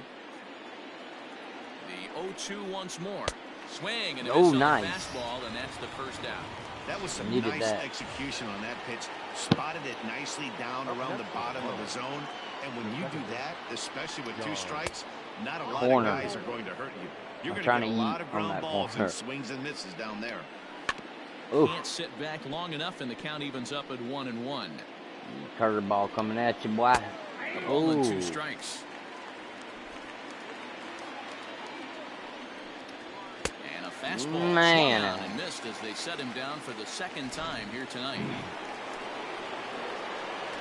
The 0-2 once more. Swing and a nice fastball, and that's the first out. That was some Needed nice execution on that pitch. Spotted it nicely down around the bottom of the zone. And when you do that, especially with 2 strikes, not a lot of guys are going to hurt you. You're going to get a lot of ground balls and swings and misses down there. Ooh. Can't sit back long enough, and the count evens up at 1-1. Curveball coming at you, boy. A ball and 2 strikes. And a fastball Man. swung on and missed as they set him down for the 2nd time here tonight.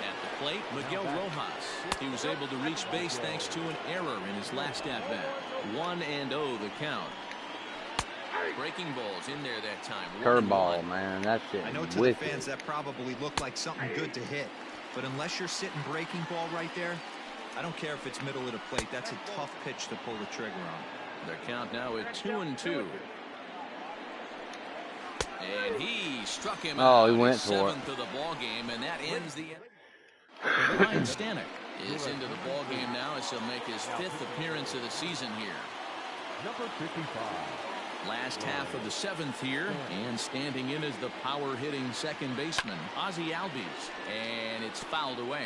At the plate, Miguel Rojas. He was able to reach base thanks to an error in his last at-bat. 1-0 the count. Breaking balls in there that time. Curveball, man. That's it. I know to the fans that probably looked like something good to hit, but unless you're sitting breaking ball right there, I don't care if it's middle of the plate. That's a tough pitch to pull the trigger on. The count now at 2-2. And he struck him out. He went for it. 7th of the ball game, and that ends the Ryan Stanek is into the ball game now as he'll make his 5th appearance of the season here. Number 55. Last half of the 7th here, and standing in as the power-hitting second baseman, Ozzie Albies, and it's fouled away.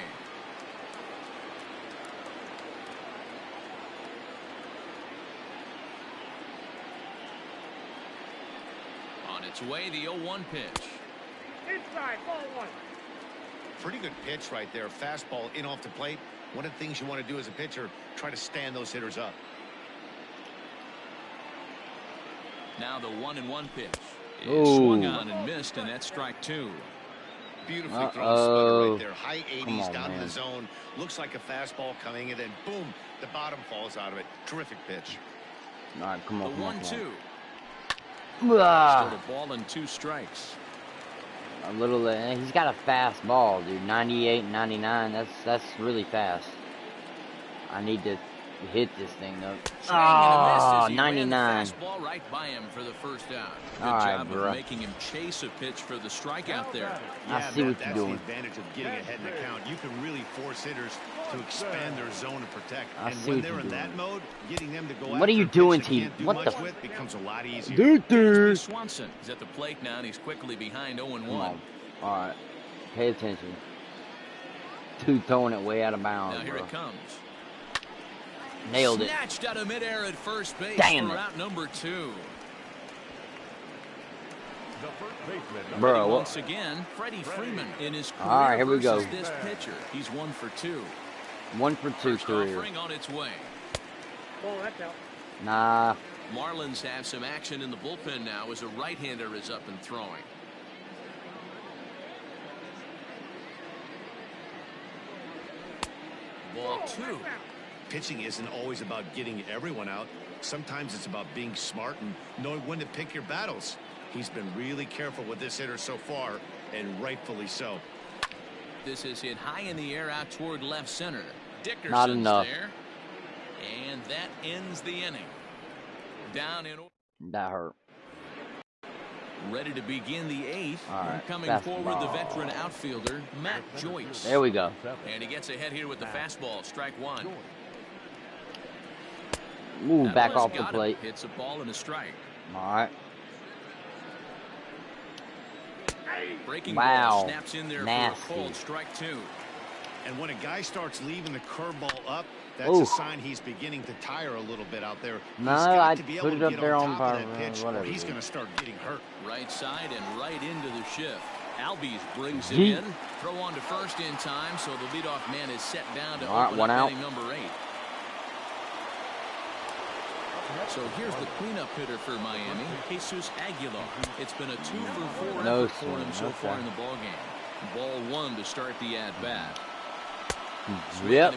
On its way, the 0-1 pitch. Inside, ball 1. Pretty good pitch right there. Fastball in off the plate. One of the things you want to do as a pitcher, try to stand those hitters up. Now the 1-1 pitch is swung on and missed, and that's strike 2. Beautifully thrown splitter right there. High 80s down to the zone. Looks like a fastball coming, and then boom, the bottom falls out of it. Terrific pitch. All right, come on. The 1-2. Still a ball and 2 strikes. A little. He's got a fast ball, dude. 98, 99. That's really fast. I need to hit this thing up. Oh, 99. Fastball right by him for the first out. Good All right, job bro. of making him chase a pitch for the strikeout there. Yeah, I see what that's you're doing. the advantage of getting ahead in the count. You can really force hitters to expand their zone and protect. I And see when what they're you're in that doing. mode, getting them to go What are you after a doing, pitch they T? can't do What much the- with becomes a lot easier. Dude. Swanson is at the plate now, and he's quickly behind 0-1. Come on. All right. Pay attention. Dude throwing it way out of bounds, Now here bro. it comes. Nailed it. Snatched out of midair at first base Damn for it. out number 2. The first baseman. Bro, what? Once again, Freddie Freeman in his career All right, here we go. versus this pitcher. He's 1 for 2. 1 for 2 First career. offering on its way. Ball, that's out. Nah. Marlins have some action in the bullpen now as a right-hander is up and throwing. Ball 2. Pitching isn't always about getting everyone out. Sometimes it's about being smart and knowing when to pick your battles. He's been really careful with this hitter so far, and rightfully so. This is hit high in the air out toward left center. Dickerson's Not enough. there. And that ends the inning. Down in order. That hurt. Ready to begin the 8th. Right, coming forward, the veteran outfielder, Matt Joyce. There we go. And he gets ahead here with the fastball, strike one. Ooh, back off the plate. Hits a ball and a strike. All right. Breaking wow. Ball snaps in there nasty. For a cold strike two. And when a guy starts leaving the curveball up, that's a sign he's beginning to tire a little bit out there. No, I put it up there on power. Whatever. He's going to start getting hurt. Right side and right into the shift. Albies brings it in. Throw on to first in time, so the leadoff man is set down to open up inning number 8. So here's the cleanup hitter for Miami, Jesus Aguilar. It's been a 2-for-4 effort for him so far in the ballgame. Ball 1 to start the at-bat. Yep,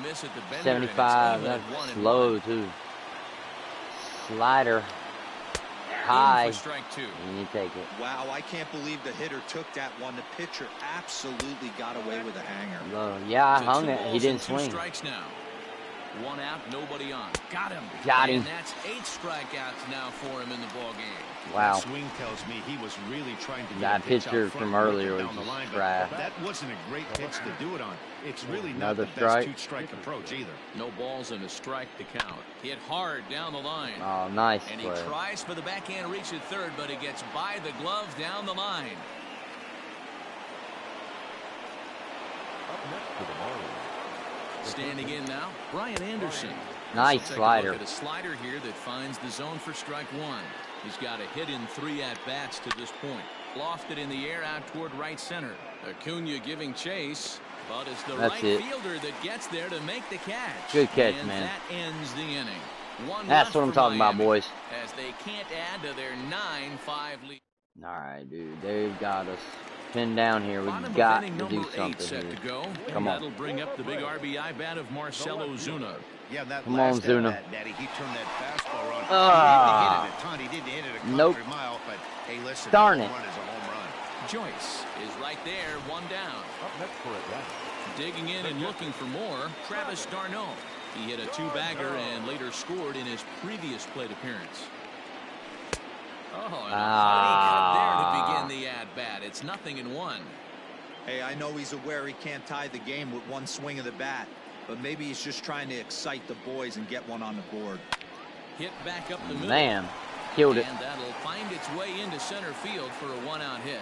75, that's slow too. Slider, high, strike two. And you take it. Wow, I can't believe the hitter took that one. The pitcher absolutely got away with a hanger. Yeah, I hung it. He didn't swing. Strikes now. 1 out, nobody on. Got him. Got him. And that's 8 strikeouts now for him in the ball game. Wow. That swing tells me he was really trying to get that pitcher from earlier was just trash. That wasn't a great pitch to do it on. It's really Another not the best 2-strike approach either. No balls and a strike to count. Hit hard down the line. Oh, nice and play. He tries for the backhand reach at third, but he gets by the glove down the line. Up next for the Marlins. Standing in now, Brian Anderson. Nice slider. Look at a slider here that finds the zone for strike one. He's got a hit in 3 at-bats to this point. Lofted in the air out toward right center. Acuna giving chase, but it's the right fielder that gets there to make the catch. Good catch, and man. That ends the inning. That's what I'm talking about, boys. As they can't add to their 9-5 lead. All right, dude. They've got us pinned down here. We've got to do something set here. To go. Come on. That'll bring up the big RBI bat of Marcell Ozuna. Yeah, that Come on, Zuna. Daddy, he turned that fastball on. He didn't hit it a country mile, but hey, listen, darn it. Run is a home run. Joyce is right there, 1 down. Up next for Atlanta. Digging in and looking for more, Travis d'Arnaud. He hit a 2-bagger and later scored in his previous plate appearance. Oh, and a hearty cut there to begin the at-bat. It's 0-1. Hey, I know he's aware he can't tie the game with 1 swing of the bat, but maybe he's just trying to excite the boys and get one on the board. Hit back up the middle. Man, killed it. And that'll find its way into center field for a 1-out hit.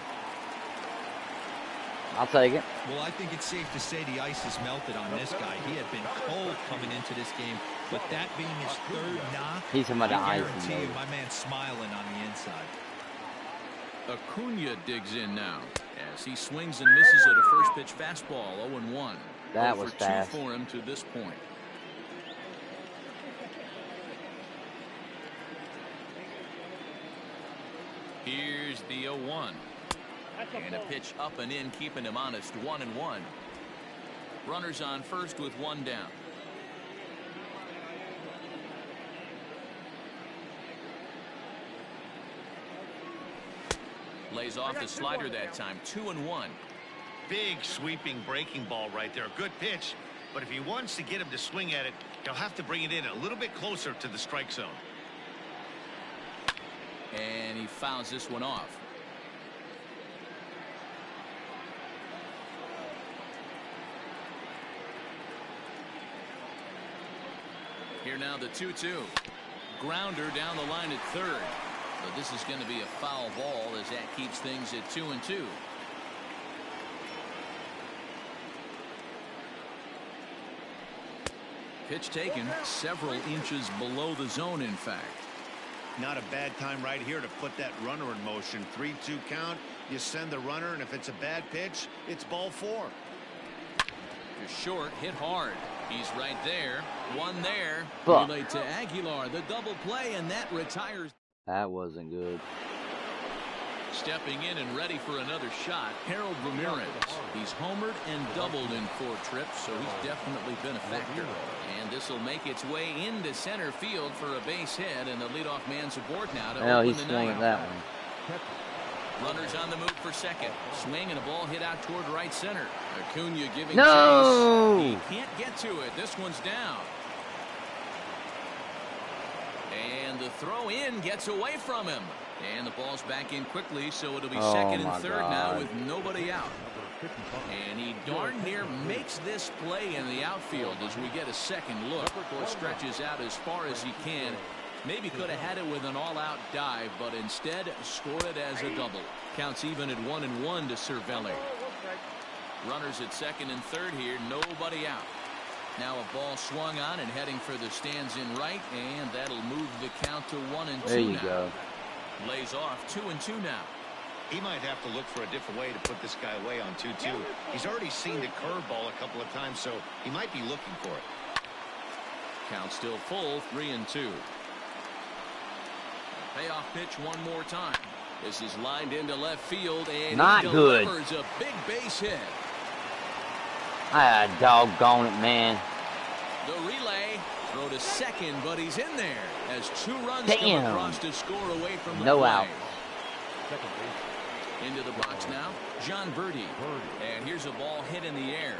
I'll take it. Well, I think it's safe to say the ice has melted on this guy. He had been cold coming into this game, but that being his 3rd knock, He's talking about the I ice. guarantee you my man's smiling on the inside. Acuna digs in now as he swings and misses at a first pitch fastball. 0-1. That was fast. 2 for him to this point. Here's the 0-1. And a pitch up and in, keeping him honest. 1-1. Runners on first with 1 down. Lays off the slider that time. 2-1. Big sweeping breaking ball right there. Good pitch, but if he wants to get him to swing at it, he'll have to bring it in a little bit closer to the strike zone. And he fouls this one off. Here now the 2-2. Grounder down the line at third. But this is going to be a foul ball as that keeps things at 2-2. Pitch taken several inches below the zone, in fact. Not a bad time right here to put that runner in motion. 3-2 count. You send the runner, and if it's a bad pitch, it's ball 4. Just short, hit hard. He's right there. 1 there. Relay to Aguilar. The double play, and that retires. That wasn't good. Stepping in and ready for another shot, Harold Ramirez. He's homered and doubled in 4 trips, so he's definitely been a factor. And this will make its way into center field for a base hit, and the leadoff man's aboard now to open he's the swinging ninth. that one. Runners on the move for second. Swing and a ball hit out toward right center. Acuna giving No! chase. He can't get to it. This one's down. And the the throw in gets away from him. And the ball's back in quickly, so it'll be second and third now with nobody out. And he darn near makes this play in the outfield as we get a second look. Boy stretches out as far as he can. Maybe could have had it with an all-out dive, but instead scored it as a double. Counts even at 1-1 to Cervelli. Runners at second and third here, nobody out. Now a ball swung on and heading for the stands in right, and that'll move the count to 1-2 there you now. go. Lays off 2-2 now. He might have to look for a different way to put this guy away on 2-2. He's already seen the curveball a couple of times, so he might be looking for it. Count still full, 3-2. Payoff pitch one more time. This is lined into left field, and not he good. delivers a big base hit. Ah, doggone it, man. The relay, throw to second, but he's in there as 2 runs Damn. come across to score away from the No play. out. Into the box now, John Birdie. And here's a ball hit in the air.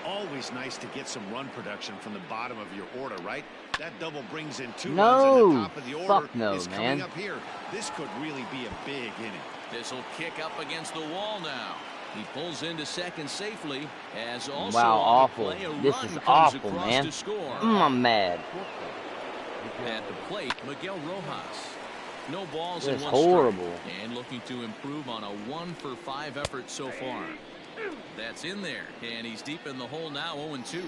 Always nice to get some run production from the bottom of your order, right? That double brings in 2 No. runs, and the top of the order Fuck no, is coming man. up here. This could really be a big inning. This will kick up against the wall now. He pulls into second safely as also Wow, on the awful. play, a This run is comes awful, across man. to score. I'm mad. At the plate, Miguel Rojas. No balls This in is one horrible. strike, and looking to improve on a 1-for-5 effort so far. That's in there, and he's deep in the hole now, 0-2.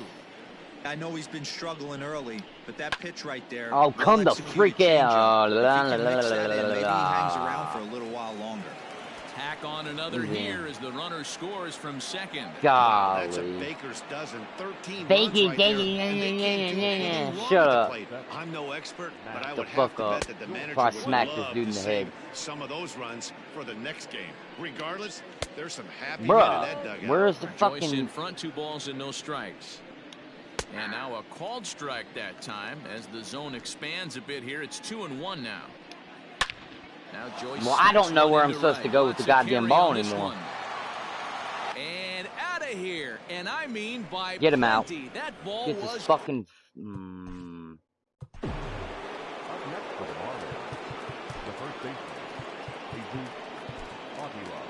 I know he's been struggling early, but that pitch right there. Oh, come the freak out. Maybe he hangs around for a little while longer. Tack on another here as the runner scores from second. Golly. That's a baker's dozen, 13 Bakey, runs right there, and they bakey, can't do anything wrong shut at the up. plate. I'm no expert, but I The would have fuck to up. bet that the manager Before I would smack this love dude in to the save head. some of those runs for the next game. Regardless, there's some happy men in Bruh, that dugout. where's the Joyce fucking... in front, 2 balls and no strikes. And now a called strike that time as the zone expands a bit here. It's 2-1 now. Now Joyce. Well, I don't know where I'm into supposed right. to go with the Lots of goddamn carry ball on this anymore. one. And out of here, and I mean by Get him out. plenty. That ball Get this was fucking... Up next for the Marlins, the first baseman, Jesus Aguilar.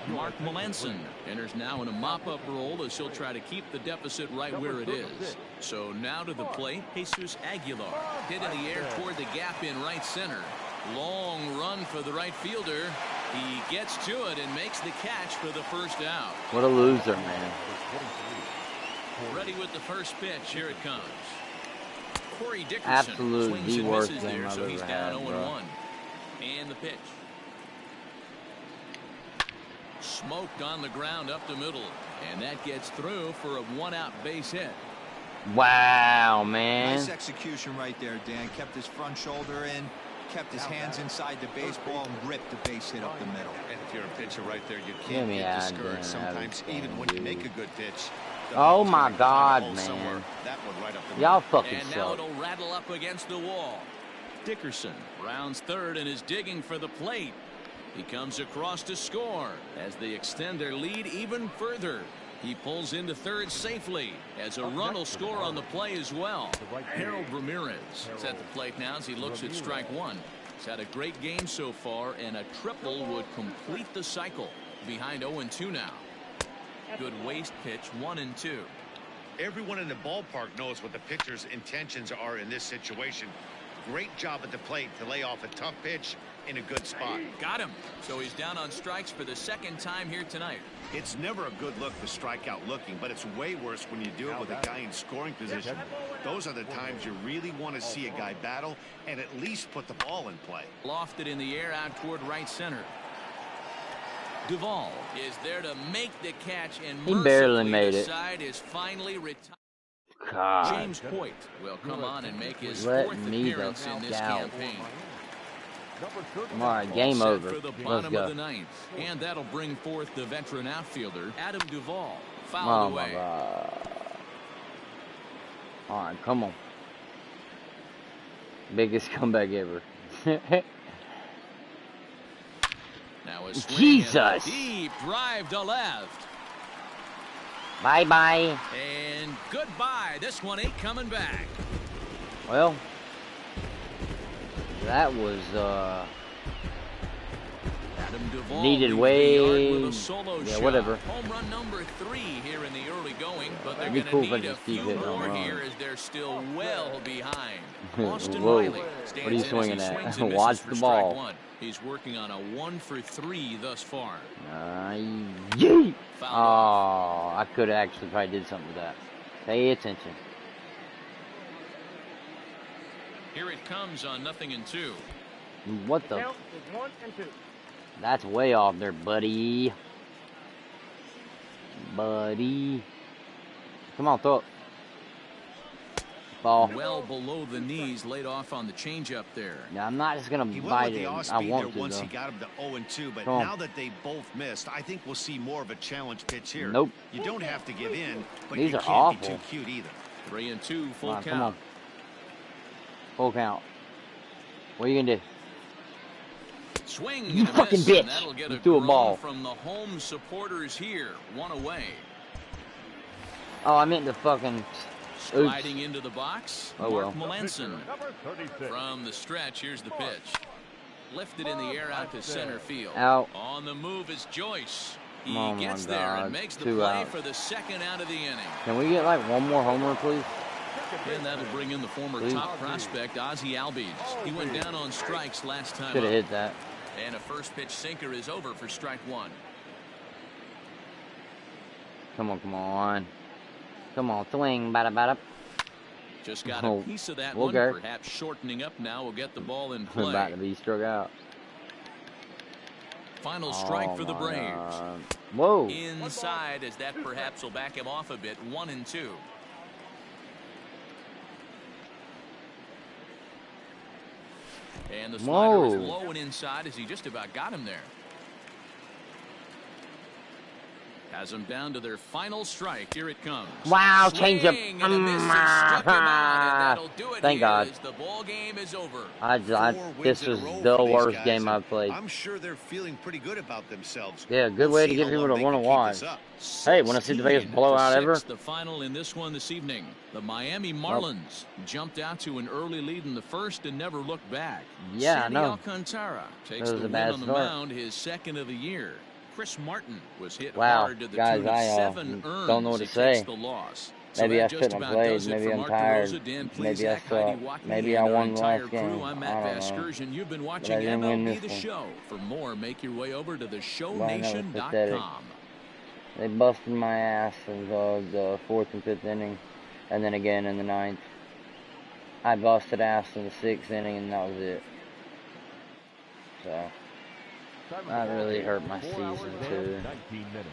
Mark Melanson enters now in a mop-up role as he'll try to keep the deficit right where it is. So now to the plate, Jesus Aguilar. Hit in the air toward the gap in right center. Long run for the right fielder. He gets to it and makes the catch for the first out. What a loser, man. Ready with the first pitch. Here it comes. Corey Dickerson Absolute swings the and worst misses game there, I've so he's ever down had, 0-1. And the pitch. Smoked on the ground up the middle, and that gets through for a 1-out base hit. Wow, man. Nice execution right there, Dan. Kept his front shoulder in, kept his hands inside the baseball, and ripped the base hit up the middle. And if you're a pitcher right there, you Give can't me get out, discouraged Dan. sometimes, even when you make a good pitch. The Oh ball's my gonna find a God, hole man. somewhere. That one right up the Y'all middle. fucking And now suck. it'll rattle up against the wall. Dickerson rounds third and is digging for the plate. He comes across to score as they extend their lead even further. He pulls into third safely as a run will score on the play as well. Harold Ramirez is at the plate now as he looks at strike one. He's had a great game so far, and a triple would complete the cycle. Behind 0-2 now. Good waste pitch, 1-2. Everyone in the ballpark knows what the pitcher's intentions are in this situation. Great job at the plate to lay off a tough pitch in a good spot. Got him. So he's down on strikes for the second time here tonight. It's never a good look to strike out looking, but it's way worse when you do it with a guy in scoring position. Those are the times you really want to see a guy battle and at least put the ball in play. Lofted in the air out toward right center. Duvall is there to make the catch, and He barely mercifully made the it. side is finally retired. God. James Hoyt will come on and make his Let fourth me the appearance in this fuck out. campaign. Alright, game Set over. for the Let's bottom of go. the ninth, and that'll bring forth the veteran outfielder Adam Duvall. Oh Fouled my away. God. Alright, come on. Biggest comeback ever. Now a swing Jesus. and a deep drive to left. Bye bye. And goodbye. This one ain't coming back. Well, That was Adam Duvall needed way. Yeah, whatever. Home run number 3 here in the early going, but they're It'd be going cool to need if I a just keep few hitting more home here runs. as they're still well behind. Austin Whoa. Riley stands What are you in swinging as he at? swings and Watch misses the for strike ball. 1. He's working on a 1 for 3 thus far. Yeet! Oh, I could have actually probably did something with that. Pay attention. Here it comes on 0-2. What the? Count is 1 and 2. That's way off there, buddy. Buddy. Come on, throw it. Ball. Well below the knees, laid off on the changeup there. Now, I'm not just going He to went bite with the it. I off-speed want there to, once though. he got him to 0-2, but Come on. now that they both missed, I think we'll see more of a challenge pitch here. Nope. You don't have to give in, but These you are can't awful. be too cute either. 3-2, full count. Come on. Full count. What are you going to do? Swing You and a fucking miss, bitch. and that'll get You a threw a groan ball. from the home supporters here. 1 away. Oh, I meant the fucking... Sliding into the box, Oh, well. Mark Melanson. Number 36. From the stretch, here's the pitch. Lifted in the air out to center field. Out. On the move is Joyce. He Oh, my gets there God. and makes the 2 play outs. for the second out of the inning. Can we get, like, one more homer, please? And that'll bring in the former Please. top prospect, Ozzie Albies. He went down on strikes last time Should have up. hit that. And a first pitch sinker is over for strike 1. Come on, come on. Come on, swing, bada bada. Just got Oh, a piece of that okay. one. Perhaps shortening up now will get the ball in I'm about play. to be struck out. Final strike Oh for the my Braves. God. Whoa. Inside, as that perhaps will back him off a bit. 1-2. And the slider is Whoa. low and inside as he just about got him there. Has them down to their final strike. Here it comes. Wow, Swing changeup. and a miss. He struck him out, and that'll do it. Thank here God. as the ball game is over. This was the worst game I've played. I'm sure they're feeling pretty good about themselves. Yeah, good way to get people to want to watch. Hey, want to see the biggest blowout ever? The final in this one this evening. The Miami Marlins jumped out to an early lead in the first and never looked back. Yeah, I Sandy know. Alcantara takes That was the a win bad on the start. mound, his second of the year. Chris Martin was hit Wow, hard to the guys, tune of I 7 earns. don't know what to He takes say. the loss. Maybe that I just shouldn't have about played. does it Maybe for I'm Mark tired. DeRosa, Dan Maybe I Plesac, Heidi suck. Watney, Maybe and I our won the entire last crew. game. I'm I Matt don't know. Vasgersian. You've been But watching I didn't win MLB this The one. Show. For more, make your way over to Well, I know it's pathetic. theshownation.com. They busted my ass in the 4th and 5th inning, and then again in the 9th. I busted ass in the 6th inning, and that was it. So, that really hurt my season, too. 19 minutes.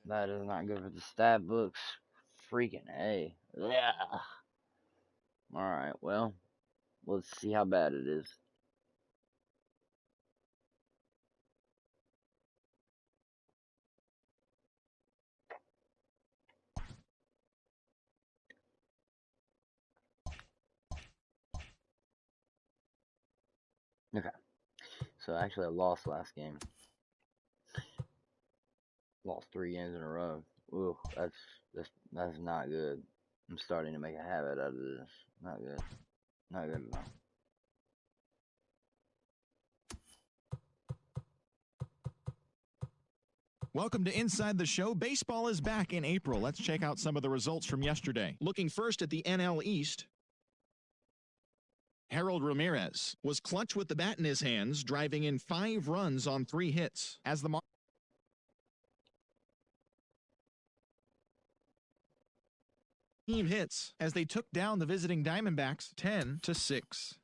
That is not good for the stat books. Freaking A. Yeah. Alright, well, let's see how bad it is. Okay. So actually I lost last game. Lost 3 games in a row. Ooh, that's not good. I'm starting to make a habit out of this. Not good. Not good at all. Welcome to Inside the Show. Baseball is back in April. Let's check out some of the results from yesterday. Looking first at the NL East. Harold Ramirez was clutch with the bat in his hands, driving in 5 runs on 3 hits. As the team hits as they took down the visiting Diamondbacks 10-6.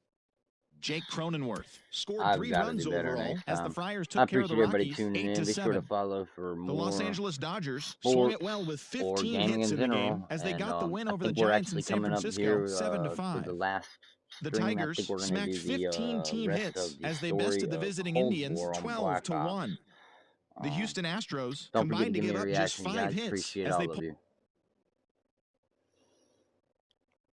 Jake Cronenworth scored 3 runs overall as the Friars took care of the Rockies 8-7. To follow for more the Los Angeles Dodgers swung it well with 15 hits in the game as they got the win over the Giants in San Francisco 7-5. The Tigers smacked 15 team hits as they bested the visiting Indians 12-1. The Houston Astros combined to give up just 5 hits as they pulled